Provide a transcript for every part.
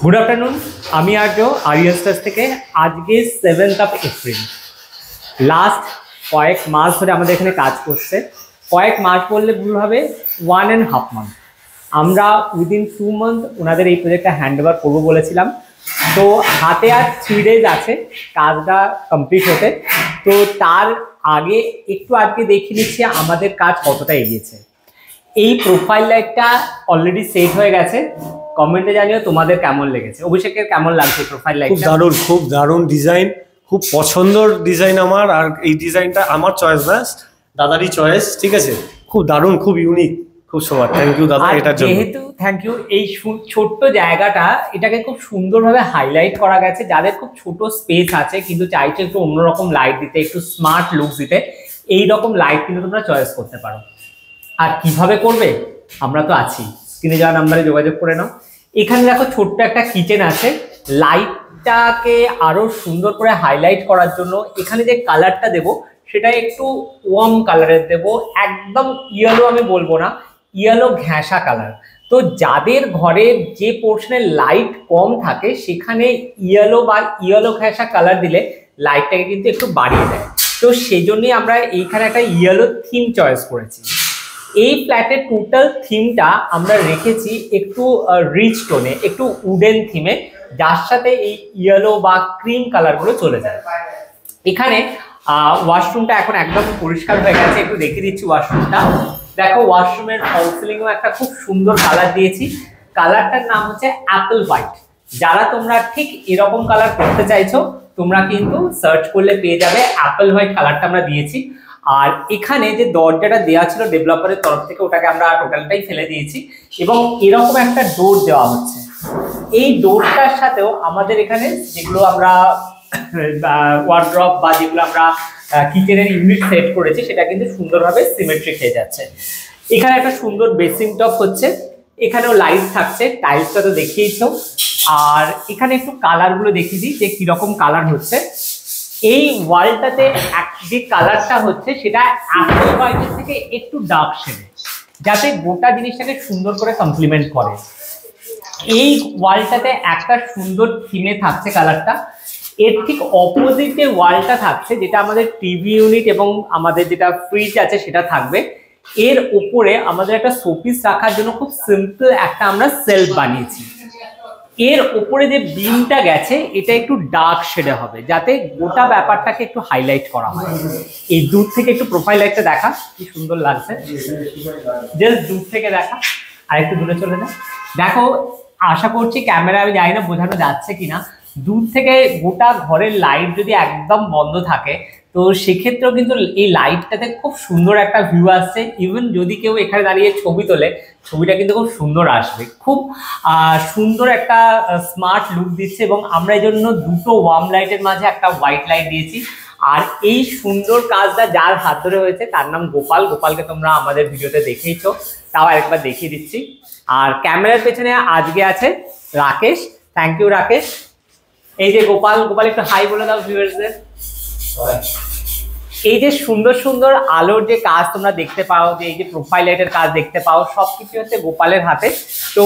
Good afternoon. আমি আর্য আরিয়াস্টাস থেকে। আজকে 7th of April। লাস্ট কয়েক মাস ধরে আমাদের এখানে কাজ করছে। কয়েক মাস বললে ভুল হবে, 1.5 month। আমরা উইদিন 2 month ওনাদের এই প্রজেক্টটা হ্যান্ড ওভার করবো বলেছিলাম। তো হাতে আর 3 days আছে কাজটা কমপ্লিট হতে। তো তার আগে একটু আজকে দেখে নিচ্ছি আমাদের কাজ কতটা এগিয়েছে। এই প্রোফাইল লাইটটা অলরেডি সেট হয়ে গেছে। কমেন্টে জানিও তোমাদের কেমন লেগেছে। অভিষেকের কেমন লাগছে প্রোফাইল লাইট? খুব দারুণ ডিজাইন, খুব পছন্দের ডিজাইন আমার। আর এই ডিজাইনটা আমার চয়েস না, দাদারই চয়েস, ঠিক আছে? খুব দারুণ, খুব ইউনিক, খুব সুন্দর। থ্যাংক ইউ দাদা এটার জন্য। যেহেতু থ্যাংক ইউ। এই ছোট্ট জায়গাটা এটাকে খুব সুন্দরভাবে হাইলাইট করা গেছে। যাদের খুব ছোট স্পেস আছে কিন্তু চাইছে একটু অন্যরকম লাইট দিতে, একটু স্মার্ট লুক দিতে, এই রকম লাইট কিন্তু তোমরা চয়েস করতে পারো। আর কিভাবে করবে? আমরা তো আছি, স্ক্রিনে যাওয়া নাম্বারে যোগাযোগ করে নাও। এখানে দেখো ছোট্ট একটা কিচেন আছে। লাইটটাকে আরো সুন্দর করে হাইলাইট করার জন্য এখানে যে কালারটা দেব সেটা একটু ওয়ার্ম কালারের দেব। একদম ইয়েলো আমি বলবো না, ইয়েলো ঘেঁষা কালার। তো যাদের ঘরে যে পোর্শনের লাইট কম থাকে সেখানে ইয়েলো বা ইয়েলো ঘেঁষা কালার দিলে লাইটটাকে কিন্তু একটু বাড়িয়ে দেয়। তো সেই জন্যই আমরা এইখানে একটা ইয়েলো থিম চয়েস করেছি। এই ফ্ল্যাটের টোটাল থিমটা আমরা রেখেছি একটু রিচ টোনে, একটু উডেন থিমে, যার সাথে এই ইয়েলো বা ক্রিম কালারগুলো চলে যায়। এখানে ওয়াশরুমটা এখন একদম পরিষ্কার হয়ে গেছে। একটু দেখিয়ে দিচ্ছি ওয়াশরুমটা। দেখো ওয়াশরুমের ফল সিলিংও একটা খুব সুন্দর কালার দিয়েছি। কালারটার নাম হচ্ছে অ্যাপল হোয়াইট। যারা তোমরা ঠিক এরকম কালার করতে চাইছো তোমরা কিন্তু সার্চ করলে পেয়ে যাবে। অ্যাপল হোয়াইট কালারটা আমরা দিয়েছি। আর এখানে যে দরজাটা দেওয়া ছিল ডেভেলপারের তরফ থেকে, ওটাকে আমরা টোটালটাই ফেলে দিয়েছি এবং এরকম একটা ডোর দেওয়া হচ্ছে। এই ডোরটার সাথেও আমাদের এখানে যেগুলো আমরা ওয়ার্ড্রপ বা যেগুলো আমরা কিচেনের ইউনিট সেট করেছি সেটা কিন্তু সুন্দরভাবে সিমেট্রিক হয়ে যাচ্ছে। এখানে একটা সুন্দর বেসিন টপ হচ্ছে, এখানেও লাইট থাকছে, টাইলসটা তো দেখিয়েছো। আর এখানে একটু কালারগুলো দেখিয়ে দিই যে কিরকম কালার হচ্ছে। এই ওয়ালটাতে যে কালারটা হচ্ছে সেটা অ্যাপল হোয়াইটের থেকে একটু ডার্ক শেডে, যাতে গোটা জিনিসটাকে সুন্দর করে কমপ্লিমেন্ট করে। এই ওয়ালটাতে একটা সুন্দর থিমে থাকছে কালারটা। এর ঠিক অপোজিট যে ওয়ালটা থাকছে, যেটা আমাদের টিভি ইউনিট এবং আমাদের যেটা ফ্রিজ আছে সেটা থাকবে। এর উপরে আমাদের একটা শোপিস রাখার জন্য খুব সিম্পল একটা আমরা সেলফ বানিয়েছি। এর উপরে যে বিমটা গেছে এটা একটু ডার্ক শেডে হবে, যাতে গোটা ব্যাপারটাকে একটু হাইলাইট করা হয়। এই দূর থেকে একটু প্রোফাইল লাইটটা দেখা, কি সুন্দর লাগছে। জাস্ট দূর থেকে দেখা, আর একটু দূরে চলে যায়। দেখো, আশা করছি ক্যামেরা, আমি জানি না বোঝানো যাচ্ছে কিনা, দূর থেকে গোটা ঘরের লাইট যদি একদম বন্ধ থাকে তো সেক্ষেত্রেও কিন্তু এই লাইটটাতে খুব সুন্দর একটা ভিউ আসছে। ইভেন যদি কেউ এখানে দাঁড়িয়ে ছবি তোলে, ছবিটা কিন্তু খুব সুন্দর আসবে। খুব সুন্দর একটা স্মার্ট লুক দিচ্ছে। এবং আমরা এই জন্য দুটো ওয়ার্ম লাইটের মাঝে একটা হোয়াইট লাইট দিয়েছি। আর এই সুন্দর কাজটা যার হাত ধরে হয়েছে তার নাম গোপাল। গোপালকে তোমরা আমাদের ভিডিওতে দেখেইছো, তাও আরেকবার দেখিয়ে দিচ্ছি। আর ক্যামেরার পেছনে আজকে আছে রাকেশ। Thank you Rakesh. এই যে গোপাল, গোপাল একটু হাই বলে দাও ভিউয়ার্সদের। এই যে সুন্দর সুন্দর আলোর যে কাজ তোমরা দেখতে পাও, যে এই যে প্রোফাইল লাইটের কাজ দেখতে পাও, সবকিছু হচ্ছে গোপালের হাতে। তো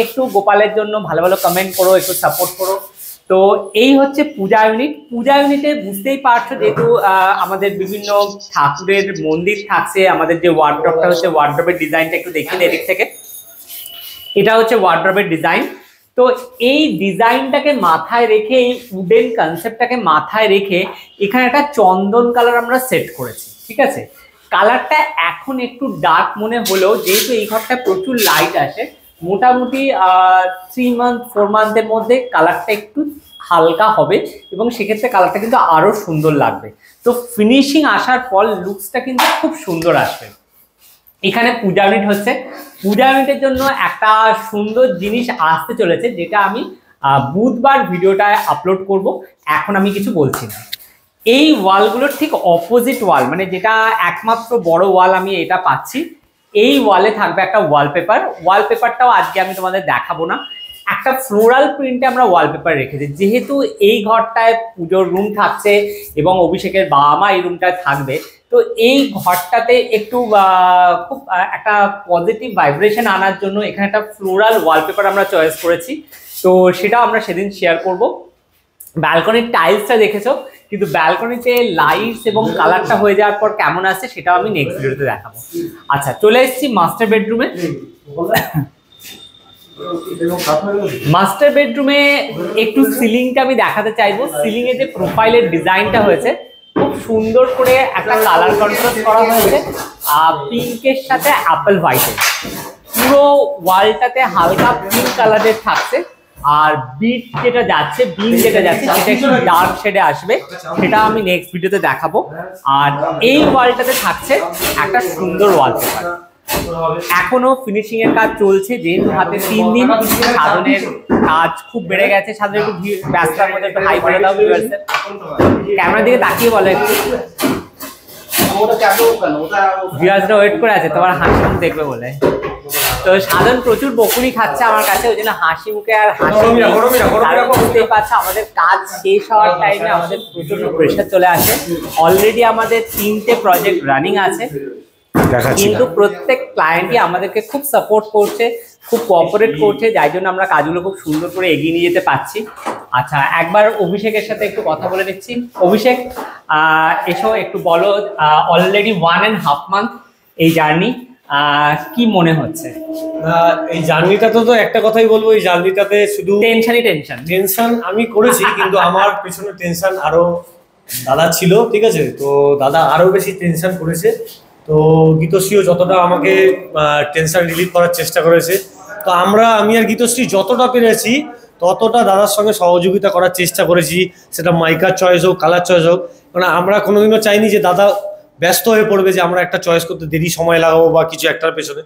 একটু গোপালের জন্য ভালো ভালো কমেন্ট করো, একটু সাপোর্ট করো। তো এই হচ্ছে পূজা ইউনিট। পূজা ইউনিটে বুঝতেই পারছো যেহেতু আমাদের বিভিন্ন ঠাকুরের মন্দির থাকছে। আমাদের যে ওয়ার্ড্রপটা হচ্ছে, ওয়ার্ড্রপের ডিজাইনটা একটু দেখিয়ে এদিক থেকে। এটা হচ্ছে ওয়ার্ড্রপের ডিজাইন। তো এই ডিজাইনটাকে মাথায় রেখে, এই উডেন কনসেপ্টটাকে মাথায় রেখে এখানে একটা চন্দন কালার আমরা সেট করেছি, ঠিক আছে? কালারটা এখন একটু ডার্ক মনে হলেও যেহেতু এই ঘরটায় প্রচুর লাইট আসে, মোটামুটি 3 month 4 মান্থের মধ্যে কালারটা একটু হালকা হবে এবং সেক্ষেত্রে কালারটা কিন্তু আরো সুন্দর লাগবে। তো ফিনিশিং আসার পর লুকসটা কিন্তু খুব সুন্দর আসবে। এখানে পূজা ইউনিট হচ্ছে। পূজা ইউনিটের জন্য একটা সুন্দর জিনিস আসতে চলেছে, যেটা আমি বুধবার ভিডিওটা আপলোড করব। এখন আমি কিছু বলছি না। এই ওয়ালগুলোর ঠিক অপোজিট ওয়াল, মানে যেটা একমাত্র বড় ওয়াল আমি এটা পাচ্ছি, এই ওয়ালে থাকবে একটা ওয়ালপেপার। ওয়ালপেপারটাও আজকে আমি তোমাদের দেখাবো না। একটা ফ্লোরাল প্রিন্টে আমরা ওয়ালপেপার রেখেছি। যেহেতু এই ঘরটায় পুজোর রুম থাকছে এবং অভিষেকের বাবা মা এই রুমটায় থাকবে, তো এই ঘরটাতে একটু খুব একটা পজিটিভ ভাইব্রেশন আনার জন্য এখানে একটা ফ্লোরাল ওয়ালপেপার আমরা চয়েস করেছি। তো সেটা আমরা সেদিন শেয়ার করব। ব্যালকনির টাইলসটা দেখেছো, কিন্তু ব্যালকনিতে লাইটস এবং কালারটা হয়ে যাওয়ার পর কেমন আসছে সেটাও আমি নেক্সট ভিডিওতে দেখাবো। আচ্ছা, চলে এসেছি মাস্টার বেডরুমে। মাস্টার বেডরুমে একটু সিলিংটা আমি দেখাতে চাইবো। সিলিং এ যে প্রোফাইলের ডিজাইনটা হয়েছে খুব সুন্দর করে একটা কালার কন্ট্রাস্ট করা হয়েছে পিঙ্কের সাথে অ্যাপল হোয়াইটের। পুরো ওয়ালটাতে হালকা পিঙ্ক কালারের থাকছে, আর বিট যেটা যাচ্ছে, বিম যেটা যাচ্ছে সেটা একটু ডার্ক শেডে আসবে, সেটা আমি নেক্সট ভিডিওতে দেখাবো। আর এই ওয়ালটাতে থাকছে একটা সুন্দর ওয়ালপেপার। এখনো ফিনিশিং এর কাজ চলছে, যেহেতু হাতে 3 দিন, সাধনের কাজ খুব বেড়ে গেছে। সাধন একটু ব্যস্ততার মধ্যে একটু হাই করে দাও ভিউয়ার্সদের। ক্যামেরার দিকে তাকিয়ে বলো একটু, ভিউয়ার্সরা ওয়েট করে আছে তোমার হাসি মুখ দেখবে বলে। তো সাধন প্রচুর বকুনি খাচ্ছে আমার কাছে, ওই জন্য হাসি মুখে আর হাসি বুঝতেই পারছে আমাদের কাজ শেষ হওয়ার টাইমে আমাদের প্রচুর প্রেশার চলে আসে। অলরেডি আমাদের 3টে প্রজেক্ট রানিং আছে, কিন্তু প্রত্যেক ক্লায়েন্টই আমাদেরকে খুব সাপোর্ট করছে, খুব কোঅপারেট করছে, যাই জন্য আমরা কাজগুলো খুব সুন্দর করে এগিয়ে নিয়ে যেতে পারছি। আচ্ছা, একবার অভিষেকের সাথে একটু কথা বলে নিচ্ছি। অভিষেক, এসো একটু বলো, অলরেডি 1.5 মান্থ এই জার্নি, কি মনে হচ্ছে? এই জার্নিটা তো একটা কথাই বলবো, এই জার্নিটাতে শুধু টেনশন আমি করেছি, কিন্তু আমার পেছনে টেনশন আরো দাদা ছিল, ঠিক আছে? তো দাদা আরো বেশি টেনশন করেছে। তো গীতশ্রীও যতটা আমাকে টেনশন রিলিভ করার চেষ্টা করেছে। তো আমি আর গীতশ্রী যতটা পেরেছি ততটা দাদার সঙ্গে সহযোগিতা করার চেষ্টা করেছি, সেটা মাইকার চয়েস হোক, কালার চয়েস হোক। কারণ আমরা কোনোদিনও চাইনি যে দাদা ব্যস্ত হয়ে পড়বে, যে আমরা একটা চয়েস করতে দেরি সময় লাগাবো বা কিছু একটার পেছনে।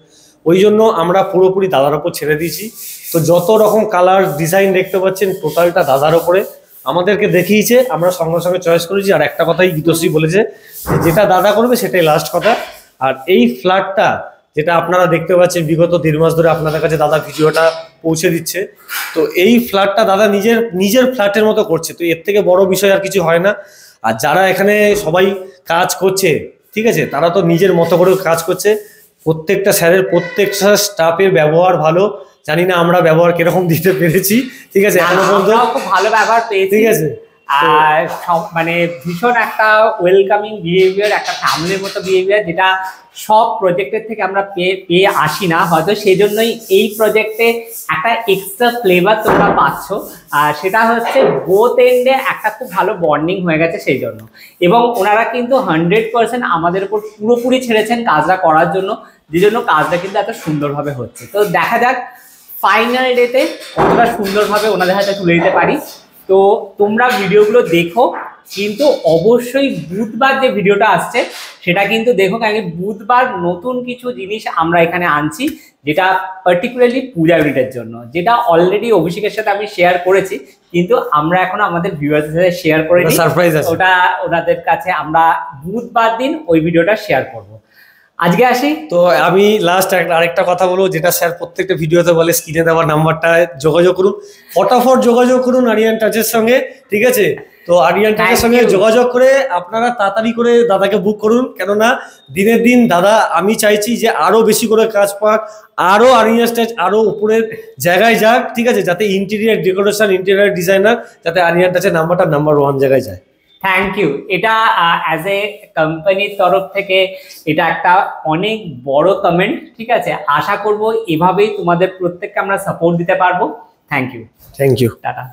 ওই জন্য আমরা পুরোপুরি দাদার ওপর ছেড়ে দিয়েছি। তো যত রকম কালার ডিজাইন দেখতে পাচ্ছেন টোটালটা দাদার ওপরে আমাদেরকে দেখিয়েছে, আমরা সঙ্গে সঙ্গে চয়েস করেছি। আর একটা কথাই গীতশ্রী বলেছে, যেটা দাদা করবে সেটাই লাস্ট কথা। আর এই ফ্ল্যাটটা যেটা আপনারা দেখতে পাচ্ছেন বিগত 1.5 মাস ধরে আপনাদের কাছে দাদা ভিডিওটা পৌঁছে দিচ্ছে, তো এই ফ্ল্যাটটা দাদা নিজের ফ্ল্যাটের মতো করছে। তো এর থেকে বড় বিষয় আর কিছু হয় না। আর যারা এখানে সবাই কাজ করছে, ঠিক আছে, তারা তো নিজের মতো করে কাজ করছে। প্রত্যেকটা স্যারের, প্রত্যেকটা স্টাফের ব্যবহার ভালো। জানি না আমরা ব্যবহার কিরকম দিতে পেরেছি, ঠিক আছে? খুব ভালো ব্যবহার পেয়েছি, ঠিক আছে। আর মানে ভীষণ একটা ওয়েলকামিং বিহেভিয়ার, একটা ফ্যামিলির মতো বিহেভিয়ার, যেটা সব প্রজেক্টের থেকে আমরা পেয়ে আসি না। হয়তো সেই জন্যই এই প্রজেক্টে একটা এক্সট্রা ফ্লেভার তোমরা পাচ্ছ, আর সেটা হচ্ছে বোথ এন্ডে একটা খুব ভালো বন্ডিং হয়ে গেছে সেই জন্য। এবং ওনারা কিন্তু 100% আমাদের উপর পুরোপুরি ছেড়েছেন কাজটা করার জন্য, যে জন্য কাজটা কিন্তু এত সুন্দরভাবে হচ্ছে। তো দেখা যাক ফাইনাল ডেতে কতটা সুন্দরভাবে ওনাদের হাতে তুলে দিতে পারি। তো তোমরা ভিডিওগুলো দেখো, কিন্তু অবশ্যই বুধবার যে ভিডিওটা আসছে সেটা কিন্তু দেখো, কারণ বুধবার নতুন কিছু জিনিস আমরা এখানে আনছি, যেটা পার্টিকুলারলি পূজা ইউনিটের জন্য, যেটা অলরেডি অভিষেকের সাথে আমি শেয়ার করেছি, কিন্তু আমরা এখন আমাদের ভিউয়ারদের সাথে শেয়ার করিনি। সারপ্রাইজ আছে, ওটা ওনাদের কাছে আমরা বুধবার দিন ওই ভিডিওটা শেয়ার করব। আজকে আসি। তো আমি লাস্ট আরেকটা কথা বলবো, যেটা স্যার প্রত্যেকটা ভিডিওতে বলে, স্ক্রিনে দেওয়ার নাম্বারটা যোগাযোগ করুন, ফটাফট যোগাযোগ করুন আরিয়ান টাচের সঙ্গে, ঠিক আছে? তো আরিয়ান টাচের সঙ্গে যোগাযোগ করে আপনারা তাড়াতাড়ি করে দাদাকে বুক করুন, কেননা দিনের দিন দাদা আমি চাইছি যে আরো বেশি করে কাজ পাক, আরো আরিয়ান টাচ আরো উপরের জায়গায় যাক, ঠিক আছে? যাতে ইন্টেরিয়ার ডেকোরেশন, ইন্টেরিয়ার ডিজাইনার, যাতে আরিয়ান টাচের নাম্বারটা নাম্বার 1 জায়গায় যায়। Thank you. এটা অ্যাজ এ কোম্পানির তরফ থেকে এটা একটা অনেক বড় কমেন্ট, ঠিক আছে? আশা করব এভাবেই তোমাদের প্রত্যেককে আমরা সাপোর্ট দিতে পারবো। Thank you, tata.